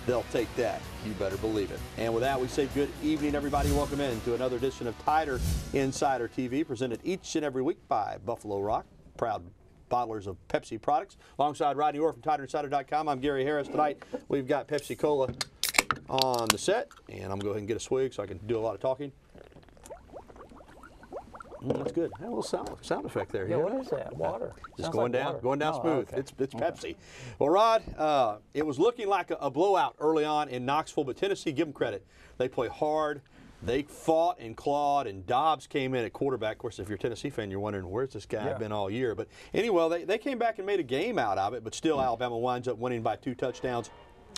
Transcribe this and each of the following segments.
they'll take that. You better believe it. And with that, we say good evening, everybody. Welcome in to another edition of Tider Insider TV, presented each and every week by Buffalo Rock, proud bottlers of Pepsi products. Alongside Rodney Orr from TiderInsider.com, I'm Gary Harris. Tonight, we've got Pepsi Cola on the set, and I'm going to go ahead and get a swig so I can do a lot of talking. That's good. Had a little sound effect there. Yeah, what is that? Water. Just going like down, water. going down smooth. Okay. It's Pepsi. Well, Rod, it was looking like a blowout early on in Knoxville, but Tennessee, give them credit. They play hard. They fought and clawed, and Dobbs came in at quarterback. Of course, if you're a Tennessee fan, you're wondering, where's this guy been all year? But anyway, they came back and made a game out of it, but still Alabama winds up winning by 2 touchdowns.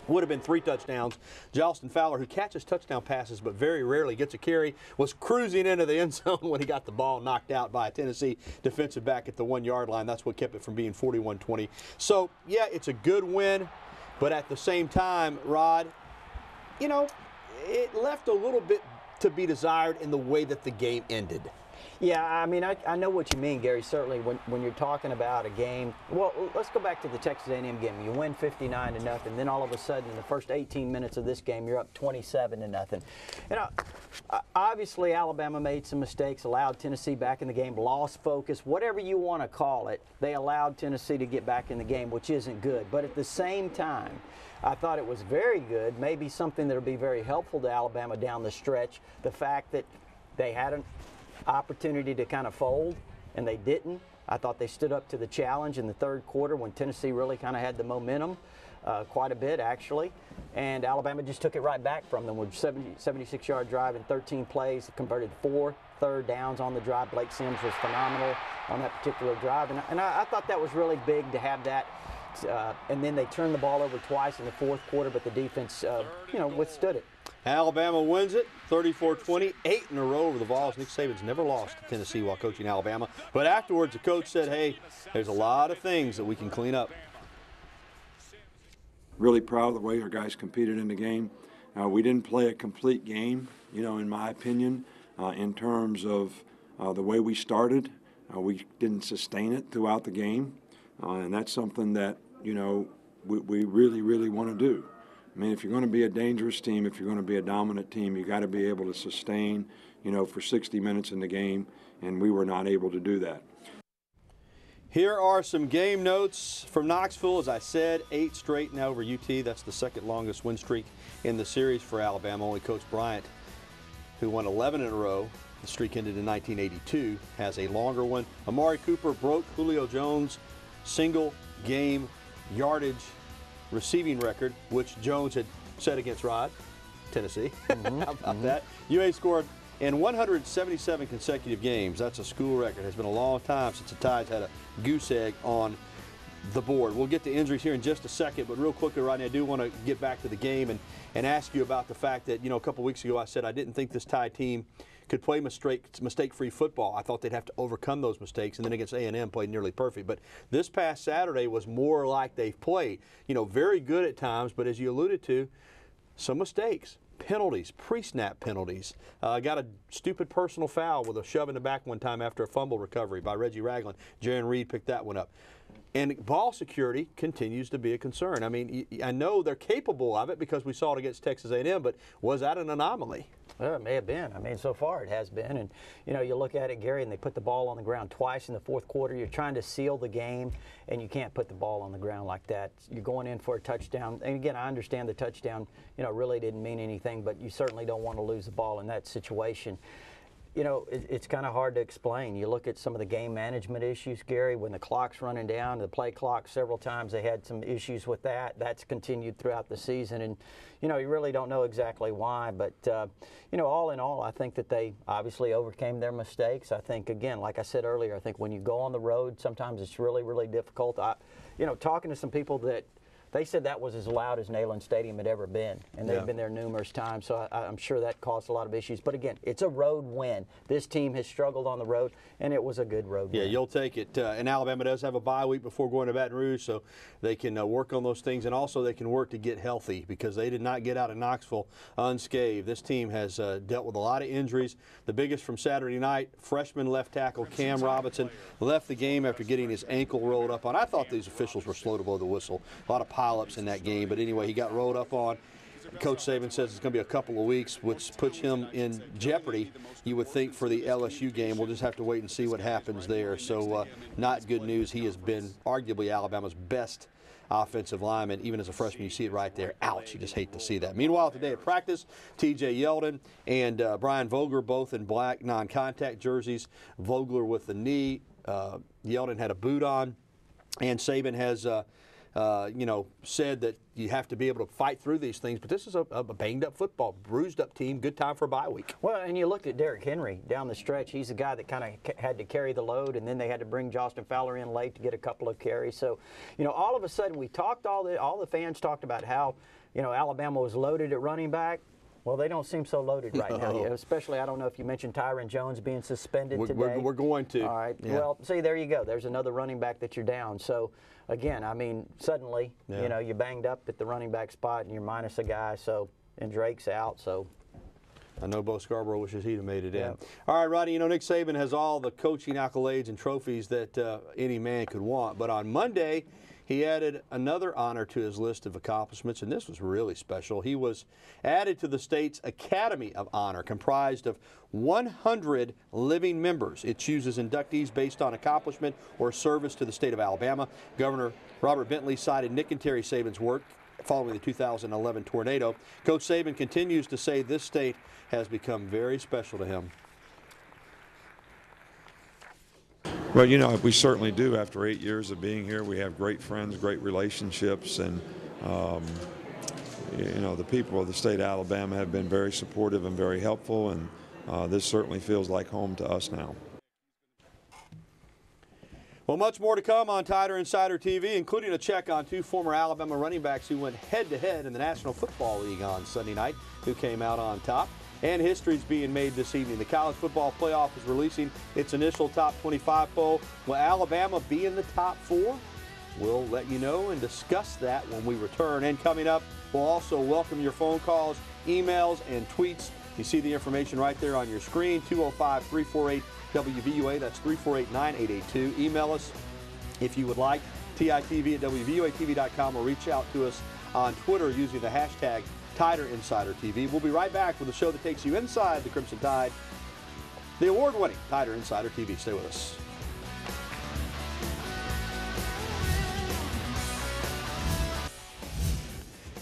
Would have been 3 touchdowns. Jalston Fowler, who catches touchdown passes but very rarely gets a carry, was cruising into the end zone when he got the ball knocked out by a Tennessee defensive back at the 1-yard line. That's what kept it from being 41-20. So, yeah, it's a good win, but at the same time, Rod, you know, it left a little bit to be desired in the way that the game ended. Yeah, I mean, I know what you mean, Gary. Certainly, when you're talking about a game, well, let's go back to the Texas A&M game. You win 59-0, then all of a sudden, in the first 18 minutes of this game, you're up 27-0. You know, obviously, Alabama made some mistakes, allowed Tennessee back in the game, lost focus, whatever you want to call it. They allowed Tennessee to get back in the game, which isn't good. But at the same time, I thought it was very good, maybe something that will be very helpful to Alabama down the stretch, the fact that they had an opportunity to kind of fold, and they didn't. I thought they stood up to the challenge in the third quarter when Tennessee really kind of had the momentum, quite a bit actually, and Alabama just took it right back from them with 76-yard drive in 13 plays, converted 4 third downs on the drive. Blake Sims was phenomenal on that particular drive, and I thought that was really big to have that. And then they turned the ball over twice in the fourth quarter, but the defense, withstood it. Alabama wins it, 34-20, 8 in a row over the Vols. Nick Saban's never lost to Tennessee while coaching Alabama. But afterwards, the coach said, hey, there's a lot of things that we can clean up. Really proud of the way our guys competed in the game. We didn't play a complete game, in my opinion, in terms of the way we started. We didn't sustain it throughout the game, and that's something that, we really, really want to do. I mean, if you're going to be a dangerous team, if you're going to be a dominant team, you got to be able to sustain, for 60 minutes in the game, and we were not able to do that. Here are some game notes from Knoxville. As I said, 8 straight now over UT. That's the second longest win streak in the series for Alabama. Only Coach Bryant, who won 11 in a row, the streak ended in 1982, has a longer one. Amari Cooper broke Julio Jones' single game yardage receiving record, which Jones had set against Rod, Tennessee. How about that? UA scored in 177 consecutive games. That's a school record. It's been a long time since the Tides had a goose egg on the board. We'll get to injuries here in just a second, but real quickly, Rodney, I do want to get back to the game and ask you about the fact that, a couple weeks ago I said I didn't think this Tide team could play mistake-free football. I thought they'd have to overcome those mistakes, and then against A&M played nearly perfect. But this past Saturday was more like they've played. Very good at times, but as you alluded to, some mistakes, penalties, pre-snap penalties. Got a stupid personal foul with a shove in the back one time after a fumble recovery by Reggie Ragland. Jaron Reed picked that one up. And ball security continues to be a concern. I mean, I know they're capable of it because we saw it against Texas A&M, but was that an anomaly? Well, it may have been. I mean, so far it has been. And, you look at it, Gary, and they put the ball on the ground twice in the fourth quarter. You're trying to seal the game, and you can't put the ball on the ground like that. You're going in for a touchdown. And, again, I understand the touchdown, really didn't mean anything, but you certainly don't want to lose the ball in that situation. It's kind of hard to explain. You look at some of the game management issues, Gary, when the clock's running down, the play clock, several times they had some issues with that. That's continued throughout the season, and, you really don't know exactly why. But, all in all, I think that they obviously overcame their mistakes. I think, again, like I said earlier, I think when you go on the road, sometimes it's really, really difficult. Talking to some people that they said that was as loud as Neyland Stadium had ever been, and they've been there numerous times, so I'm sure that caused a lot of issues. But again, it's a road win. This team has struggled on the road, and it was a good road win. Yeah, you'll take it. And Alabama does have a bye week before going to Baton Rouge, so they can work on those things, and also they can work to get healthy because they did not get out of Knoxville unscathed. This team has dealt with a lot of injuries. The biggest from Saturday night, freshman left tackle Cam Robinson left the game after getting his ankle rolled up on. I thought these officials were slow to blow the whistle. A lot of pileups in that game. But anyway, he got rolled up on. Coach Saban says it's going to be a couple of weeks, which puts him in jeopardy, you would think, for the LSU game. We'll just have to wait and see what happens there. So not good news. He has been arguably Alabama's best offensive lineman. Even as a freshman, you see it right there. Ouch, you just hate to see that. Meanwhile, today at practice, T.J. Yeldon and Brian Vogler both in black non-contact jerseys. Vogler with the knee. Yeldon had a boot on. And Saban has said that you have to be able to fight through these things. But this is a banged-up football, bruised-up team. Good time for a bye week. Well, and you looked at Derrick Henry down the stretch. He's the guy that kind of had to carry the load, and then they had to bring Justin Fowler in late to get a couple of carries. So, all of a sudden we talked all the fans talked about how, Alabama was loaded at running back. Well, they don't seem so loaded right now. Especially, I don't know if you mentioned Tyron Jones being suspended today. We're going to. All right. Yeah. Well, see, there you go. There's another running back that you're down. So, again, I mean, suddenly, you're banged up at the running back spot and you're minus a guy. So, and Drake's out. So, I know Bo Scarborough wishes he'd have made it in. All right, Rodney, Nick Saban has all the coaching accolades and trophies that any man could want. But on Monday, he added another honor to his list of accomplishments, and this was really special. He was added to the state's Academy of Honor, comprised of 100 living members. It chooses inductees based on accomplishment or service to the state of Alabama. Governor Robert Bentley cited Nick and Terry Saban's work following the 2011 tornado. Coach Saban continues to say this state has become very special to him. Well, we certainly do. After 8 years of being here, we have great friends, great relationships, and the people of the state of Alabama have been very supportive and very helpful, and this certainly feels like home to us now. Well, much more to come on Tider Insider TV, including a check on two former Alabama running backs who went head-to-head in the National Football League on Sunday night, who came out on top. And history's being made this evening. The College Football Playoff is releasing its initial top 25 poll. Will Alabama be in the top 4? We'll let you know and discuss that when we return. And coming up, we'll also welcome your phone calls, emails, and tweets. You see the information right there on your screen, 205-348-WVUA. That's 348-9882. Email us if you would like, TITV@WVUATV.com, or reach out to us on Twitter using the hashtag Tider Insider TV. We'll be right back with a show that takes you inside the Crimson Tide, the award-winning Tider Insider TV. Stay with us.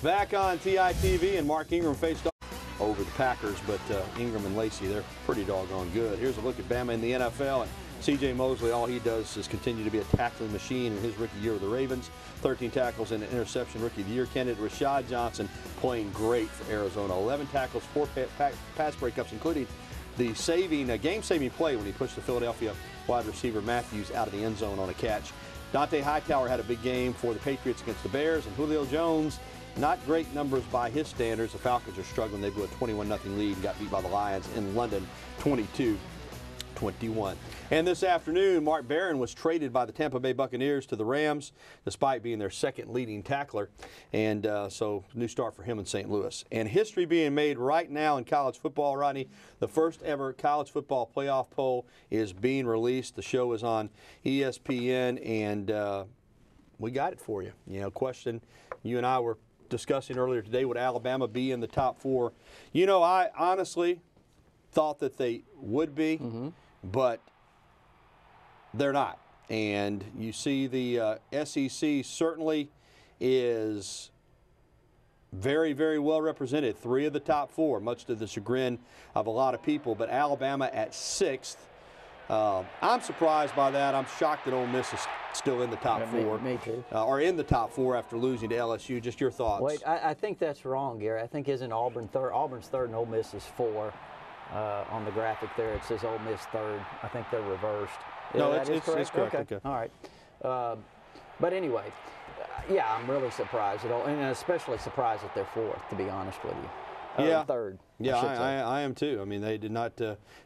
Back on TITV, and Mark Ingram faced off over the Packers, but Ingram and Lacey, they're pretty doggone good. Here's a look at Bama in the NFL, and C.J. Mosley, all he does is continue to be a tackling machine in his rookie year with the Ravens. 13 tackles and an interception, rookie of the year candidate. Rashad Johnson playing great for Arizona. 11 tackles, 4 pass breakups, including the game-saving play when he pushed the Philadelphia wide receiver Matthews out of the end zone on a catch. Dante Hightower had a big game for the Patriots against the Bears, and Julio Jones, not great numbers by his standards. The Falcons are struggling. They blew a 21-0 lead and got beat by the Lions in London, 22-21. And this afternoon, Mark Barron was traded by the Tampa Bay Buccaneers to the Rams, despite being their second leading tackler. And so, new start for him in St. Louis. And history being made right now in college football, Rodney. The first ever college football playoff poll is being released. The show is on ESPN, and we got it for you. Question you and I were discussing earlier today, would Alabama be in the top 4? I honestly thought that they would be, but they're not. And you see the SEC certainly is very, very well represented. 3 of the top 4, much to the chagrin of a lot of people, but Alabama at 6th. I'm surprised by that. I'm shocked that Ole Miss is still in the top 4. Me too. Or in the top 4 after losing to LSU. Just your thoughts. Wait, I think that's wrong, Gary. I think isn't Auburn third? Auburn's 3rd and Ole Miss is 4. On the graphic there, it says Ole Miss 3rd. I think they're reversed. No, it's correct. Okay. All right. But anyway, yeah, I'm really surprised at all, and especially surprised that they're 4th, to be honest with you. Yeah. 3rd. Yeah, I am too. I mean, they did not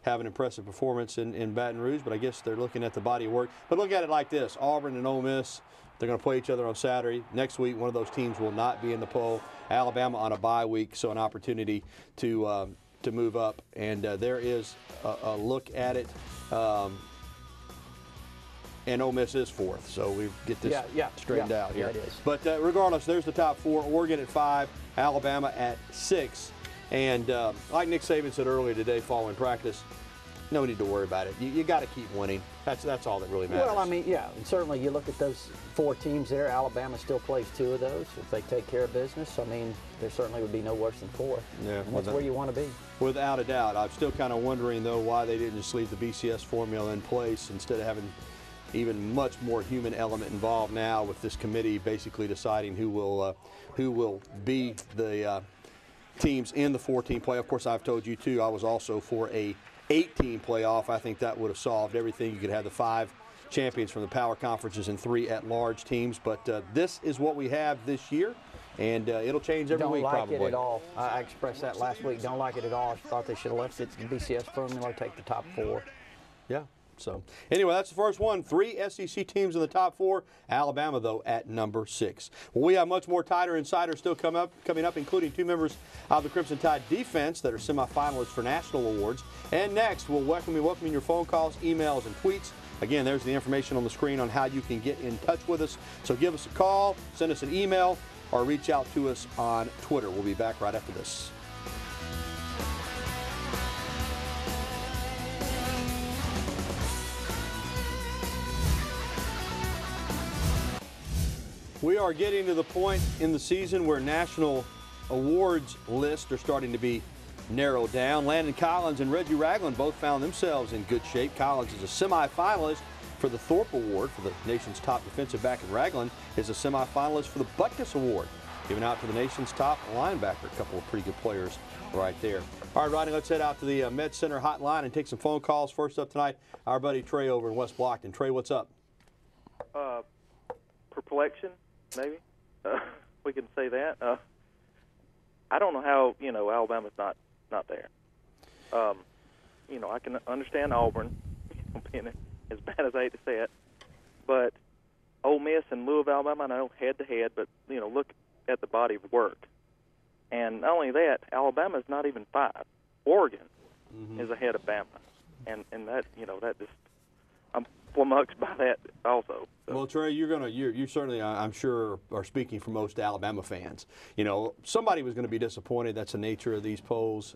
have an impressive performance in Baton Rouge, but I guess they're looking at the body of work. But look at it like this. Auburn and Ole Miss, they're going to play each other on Saturday. Next week, one of those teams will not be in the poll. Alabama on a bye week, so an opportunity to move up. And there is a look at it. and Ole Miss is 4th. So we get this straightened out here. Yeah, it is. But regardless, there's the top 4. Oregon at 5, Alabama at 6. And like Nick Saban said earlier today following practice, no need to worry about it. You got to keep winning. That's all that really matters. Well, I mean, yeah, and certainly you look at those 4 teams there. Alabama still plays 2 of those. If they take care of business, I mean, there certainly would be no worse than 4th. Yeah, and that's where you want to be. Without a doubt. I'm still kind of wondering, though, why they didn't just leave the BCS formula in place instead of having even much more human element involved now with this committee basically deciding who will be the teams in the 14 playoff. Of course, I've told you, too, I was also for a 8-team playoff. I think that would have solved everything. You could have the 5 champions from the power conferences and 3 at-large teams. But this is what we have this year, and it'll change every week probably. Don't like it at all. I expressed that last week. Don't like it at all. I thought they should have left it to the BCS formula, take the top 4. Yeah. So anyway, that's the first one. 3 SEC teams in the top 4. Alabama, though, at number 6. Well, we have much more Tider Insiders still coming up, including 2 members of the Crimson Tide defense that are semifinalists for national awards. And next, we'll welcoming your phone calls, emails, and tweets. Again, there's the information on the screen on how you can get in touch with us. So give us a call, send us an email, or reach out to us on Twitter. We'll be back right after this. We are getting to the point in the season where national awards lists are starting to be narrowed down. Landon Collins and Reggie Ragland both found themselves in good shape. Collins is a semifinalist for the Thorpe Award for the nation's top defensive back, and Ragland is a semifinalist for the Butkus Award, given out to the nation's top linebacker. A couple of pretty good players right there. All right, Rodney, let's head out to the Med Center hotline and take some phone calls. First up tonight, our buddy Trey over in West Blockton. Trey, what's up? Perplexion. Maybe we can say that. I don't know how Alabama's not there. I can understand Auburn being as bad as I hate to say it, but Ole Miss and Louisville, Alabama, I know head to head, but look at the body of work, and not only that, Alabama's not even 5. Oregon is ahead of Bama, and that that just I'm flummoxed by that also. So. Well, Trey, you certainly, I'm sure, are speaking for most Alabama fans. Somebody was going to be disappointed. That's the nature of these polls.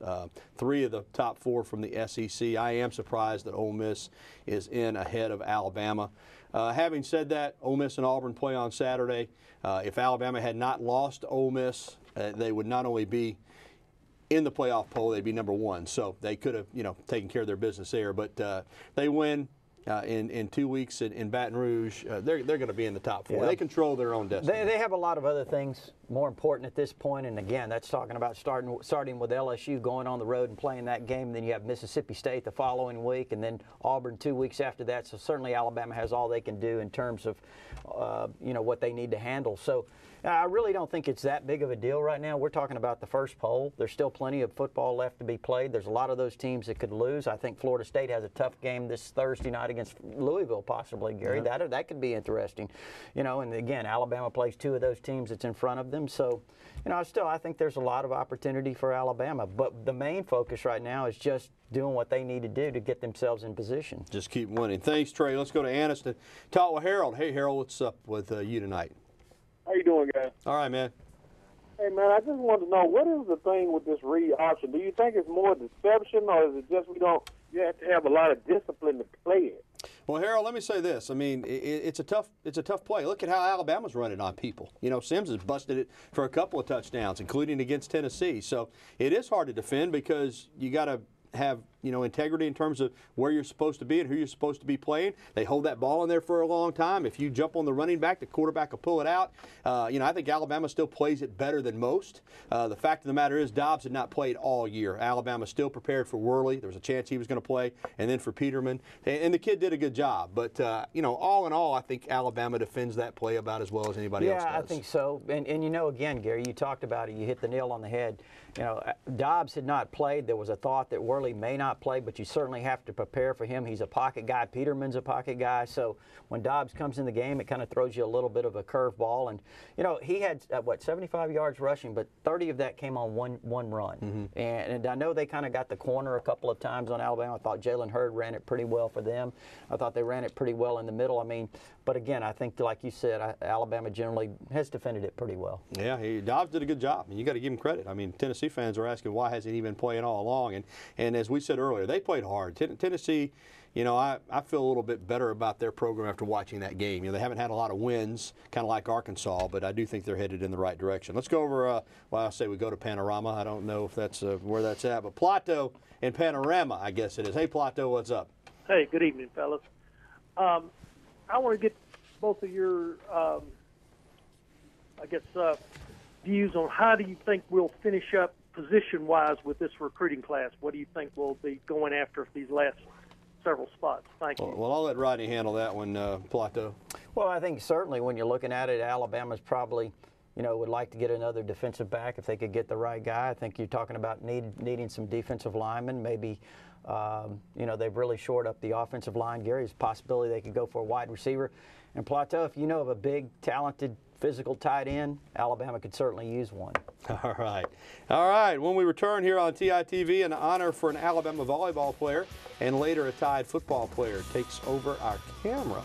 3 of the top 4 from the SEC. I am surprised that Ole Miss is in ahead of Alabama. Having said that, Ole Miss and Auburn play on Saturday. If Alabama had not lost to Ole Miss, they would not only be in the playoff poll, they'd be number 1. So they could have, taken care of their business there. But they win. In 2 weeks in Baton Rouge, they're going to be in the top 4. Yeah. They control their own destiny. They have a lot of other things more important at this point, and again, that's talking about starting with LSU, going on the road and playing that game. Then you have Mississippi State the following week, and then Auburn 2 weeks after that. So certainly Alabama has all they can do in terms of what they need to handle. So I really don't think it's that big of a deal right now. We're talking about the first poll. There's still plenty of football left to be played. There's a lot of those teams that could lose. I think Florida State has a tough game this Thursday night against Louisville, possibly, Gary. Yeah. That could be interesting. And again, Alabama plays 2 of those teams that's in front of them. So, I think there's a lot of opportunity for Alabama. But the main focus right now is just doing what they need to do to get themselves in position. Just keep winning. Thanks, Trey. Let's go to Anniston. Talk with Harold. Hey, Harold, what's up with you tonight? How you doing, guys? All right, man. Hey, man, I just wanted to know, what is the thing with this read option? Do you think it's more deception, or is it just you have to have a lot of discipline to play it? Well, Harold, let me say this. I mean, it's a tough play. Look at how Alabama's running on people. Sims has busted it for a couple of touchdowns, including against Tennessee. So it is hard to defend because you got to have integrity in terms of where you're supposed to be and who you're supposed to be playing. They hold that ball in there for a long time. If you jump on the running back, the quarterback will pull it out. I think Alabama still plays it better than most. The fact of the matter is Dobbs had not played all year. Alabama still prepared for Worley. There was a chance he was going to play, and then for Peterman. And the kid did a good job. But, all in all, I think Alabama defends that play about as well as anybody else does. Yeah, I think so. And again, Gary, you talked about it. You hit the nail on the head. Dobbs had not played. There was a thought that Worley Gurley may not play, but you certainly have to prepare for him. He's a pocket guy. Peterman's a pocket guy. So when Dobbs comes in the game, it kind of throws you a little bit of a curveball. And, he had, 75 yards rushing, but 30 of that came on one run. And I know they kind of got the corner a couple of times on Alabama. I thought Jalen Hurd ran it pretty well for them. I thought they ran it pretty well in the middle. But again, I think, like you said, Alabama generally has defended it pretty well. Yeah, Dobbs did a good job, and you got to give him credit. Tennessee fans are asking why hasn't he been playing all along, and as we said earlier, they played hard. Tennessee, I feel a little bit better about their program after watching that game. They haven't had a lot of wins, kind of like Arkansas, but I do think they're headed in the right direction. Let's go over, I say we go to Panorama. I don't know if that's where that's at, but Plateau and Panorama, I guess it is. Hey, Plateau, what's up? Hey, good evening, fellas. I want to get both of your, views on how do you think we'll finish up position-wise with this recruiting class? What do you think we'll be going after these last several spots? Thank you. Well, I'll let Rodney handle that one, Plateau. Well, I think certainly when you're looking at it, Alabama's probably, would like to get another defensive back if they could get the right guy. I think you're talking about needing some defensive linemen, maybe. They've really shored up the offensive line. Gary's possibility they could go for a wide receiver. And Plateau, if you know of a big, talented, physical tight end, Alabama could certainly use one. All right. When we return here on TITV, an honor for an Alabama volleyball player and later a Tide football player takes over our camera.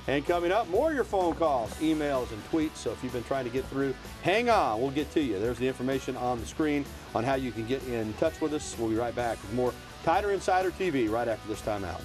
And coming up, more of your phone calls, emails, and tweets. So if you've been trying to get through, hang on. We'll get to you. There's the information on the screen on how you can get in touch with us. We'll be right back with more Tider Insider TV right after this timeout.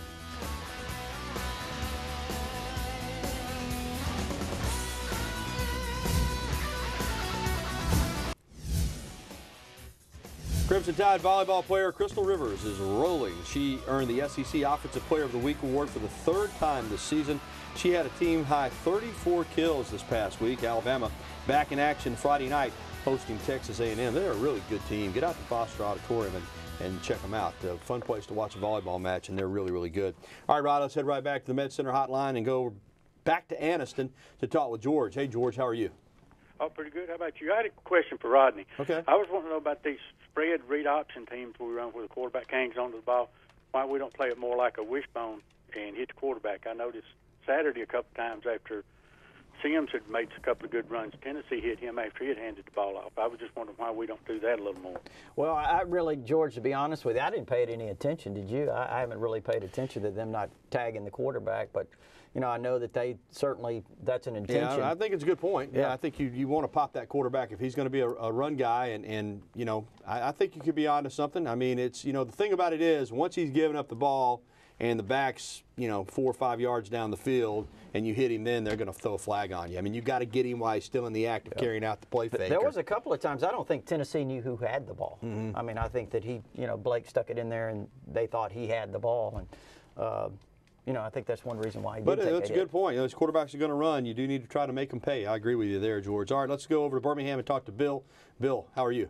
Crimson Tide volleyball player Crystal Rivers is rolling. She earned the SEC Offensive Player of the Week award for the third time this season. She had a team-high 34 kills this past week. Alabama back in action Friday night hosting Texas A&M. They're a really good team. Get out to Foster Auditorium and check them out. A fun place to watch a volleyball match, and they're really, really good. All right, Rod, let's head right back to the Med Center hotline and go back to Anniston to talk with George. Hey, George, how are you? Oh, pretty good. How about you? I had a question for Rodney. Okay. I was wanting to know about these spread read option teams we run where the quarterback hangs onto the ball. Why we don't play it more like a wishbone and hit the quarterback? I noticed Saturday a couple times after Sims had made a couple of good runs, Tennessee hit him after he had handed the ball off. I was just wondering why we don't do that a little more. Well, I really, George, to be honest with you, I didn't pay it any attention. Did you? I haven't really paid attention to them not tagging the quarterback, but I know that they certainly, that's an intention. Yeah, I think it's a good point. Yeah, I think you want to pop that quarterback if he's going to be a run guy, and I think you could be onto something. It's, the thing about it is, once he's given up the ball and the back's, 4 or 5 yards down the field, and you hit him then, they're going to throw a flag on you. You've got to get him while he's still in the act of carrying out the play fake. There was a couple of times I don't think Tennessee knew who had the ball. Mm-hmm. I think that Blake stuck it in there, and they thought he had the ball, and I think that's one reason why he did take it. But that's a good point. Those quarterbacks are going to run. You do need to try to make them pay. I agree with you there, George. All right, let's go over to Birmingham and talk to Bill. Bill, how are you?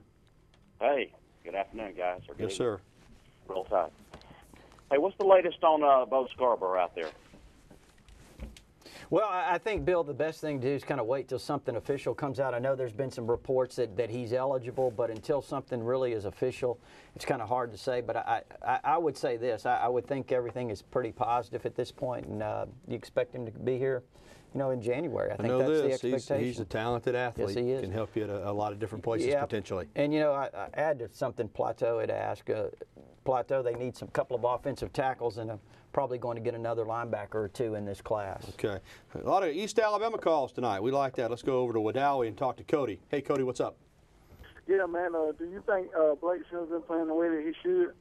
Hey, good afternoon, guys. Yes, sir. Roll Tide. Hey, what's the latest on Bo Scarborough out there? Well, I think, Bill, the best thing to do is kind of wait till something official comes out. I know there's been some reports that he's eligible, but until something really is official, it's kind of hard to say. But I would say this. I would think everything is pretty positive at this point, and you expect him to be here, in January. I think that's the expectation. He's a talented athlete. Yes, he is. Can help you at a lot of different places potentially. And, I add to something Plateau had asked. Plateau, they need some couple of offensive tackles, and probably going to get another linebacker or two in this class. Okay. A lot of East Alabama calls tonight. We like that. Let's go over to Wadowee and talk to Cody. Hey, Cody, what's up? Yeah, man. Do you think Blake Sims been playing the way that he should?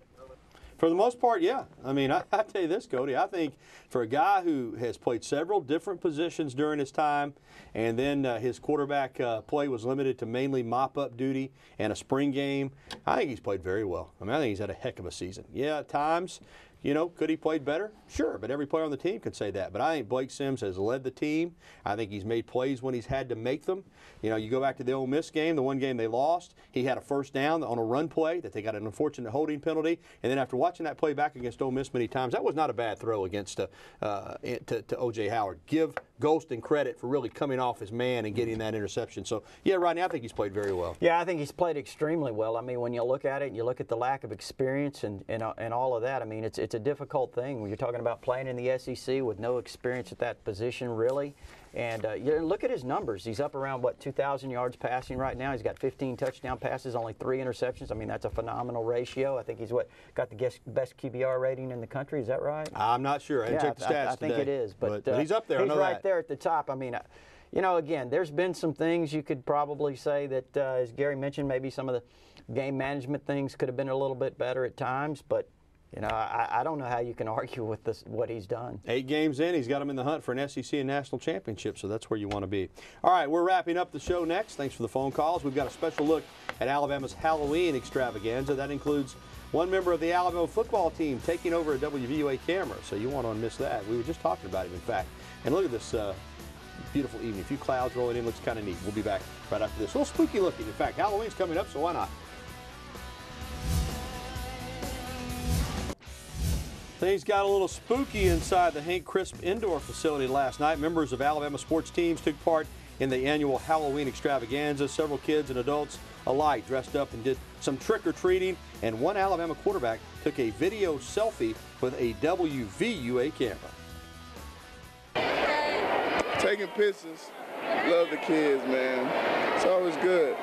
For the most part, yeah. I tell you this, Cody. I think for a guy who has played several different positions during his time, and then his quarterback play was limited to mainly mop-up duty and a spring game, I think he's played very well. I think he's had a heck of a season. Yeah, at times, could he played better? Sure, but every player on the team could say that. But I think Blake Sims has led the team. I think he's made plays when he's had to make them. You go back to the Ole Miss game, the one game they lost, he had a first down on a run play that they got an unfortunate holding penalty. And then after watching that play back against Ole Miss many times, that was not a bad throw against to O.J. Howard. Give Golston credit for really coming off his man and getting that interception. So, yeah, Rodney, I think he's played very well. Yeah, I think he's played extremely well. I mean, when you look at it and you look at the lack of experience and all of that, I mean, it's a difficult thing when you're talking about playing in the SEC with no experience at that position, really. And you look at his numbers. He's up around, 2,000 yards passing right now. He's got 15 touchdown passes, only 3 interceptions. I mean, that's a phenomenal ratio. I think he's got the best QBR rating in the country. Is that right? I'm not sure. I didn't check the stats I think today. it is. But he's up there. He's I know right that. there at the top. I mean, again, there's been some things you could probably say that, as Gary mentioned, maybe some of the game management things could have been a little bit better at times. But I don't know how you can argue with what he's done. 8 games in, he's got him in the hunt for an SEC and national championship, so that's where you want to be. All right, we're wrapping up the show next. Thanks for the phone calls. We've got a special look at Alabama's Halloween extravaganza. That includes one member of the Alabama football team taking over a WVUA camera, so you won't want to miss that. We were just talking about him, in fact. And look at this beautiful evening. A few clouds rolling in, looks kind of neat. We'll be back right after this. A little spooky looking. In fact, Halloween's coming up, so why not? Things got a little spooky inside the Hank Crisp Indoor facility last night. Members of Alabama sports teams took part in the annual Halloween extravaganza. Several kids and adults alike dressed up and did some trick-or-treating, and one Alabama quarterback took a video selfie with a WVUA camera. Taking pictures. Love the kids, man. It's always good.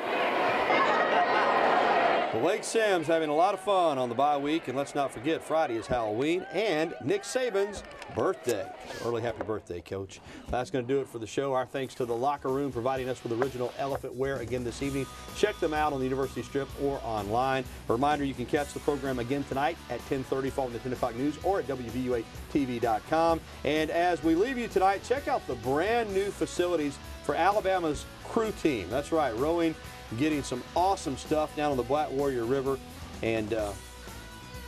Blake Sims having a lot of fun on the bye week, and let's not forget Friday is Halloween and Nick Saban's birthday. So early happy birthday, Coach. That's going to do it for the show. Our thanks to the Locker Room providing us with original elephant wear again this evening. Check them out on the University Strip or online. A reminder, you can catch the program again tonight at 10:30 following the 10 o'clock news or at WVUATV.com. And as we leave you tonight, check out the brand new facilities for Alabama's crew team. That's right, rowing, getting some awesome stuff down on the Black Warrior River, and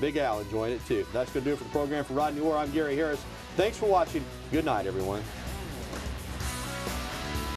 Big Al enjoying it too. That's going to do it for the program. For Rodney Orr, I'm Gary Harris. Thanks for watching. Good night, everyone.